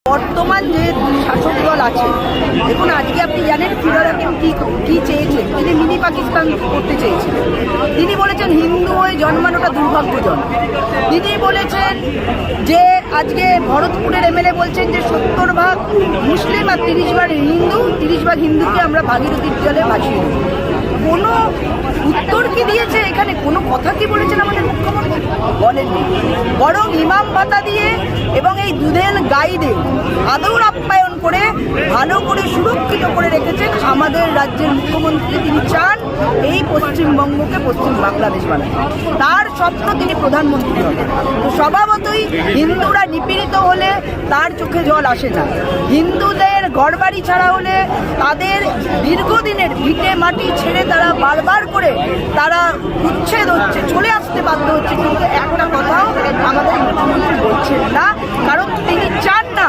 বর্তমান যে শাসক দল আছে, দেখুন আজকে আপনি জানেন ফিরহাদ হাকিম কি চেয়েছেন। তিনি মিনি পাকিস্তান করতে চেয়েছিলেন। তিনি বলেছেন হিন্দু হয়ে জন্মানোটা দুর্ভাগ্যজনক। তিনি বলেছেন যে আজকে ভরতপুরের এমএলএ বলছেন যে 70 ভাগ মুসলিম আর 30 ভাগ হিন্দু, 30 ভাগ হিন্দুকে আমরা ভাগীরথীর জলে ভাসিয়ে দেব। কোনো উত্তর কি দিয়েছে এখানে? কোনো কথা কি বলেছেন আমাদের মুখ্যমন্ত্রী? বলেননি। বরং ইমাম ভাতা দিয়ে এবং এই দুধের গাইদের আদর আপ্যায়ন করে ভালো করে সুরক্ষিত করে রেখেছেন আমাদের রাজ্যের মুখ্যমন্ত্রী। তিনি চান এই পশ্চিমবঙ্গকে পশ্চিম বাংলাদেশ বানান, তার স্বপ্ন তিনি প্রধানমন্ত্রী হবেন। তো স্বভাবতই হিন্দুরা নিপীড়িত হলে তার চোখে জল আসে না। হিন্দুদের ঘরবাড়ি ছাড়া হলে তাদের দীর্ঘদিনের ভিটে মাটি ছেড়ে তারা বারবার করে তারা উচ্ছেদ হচ্ছে, চলে আসতে বাধ্য হচ্ছে। কিন্তু একটা কথাও আমাদের মুখ্যমন্ত্রী বলছেন না, কারণ তিনি চান না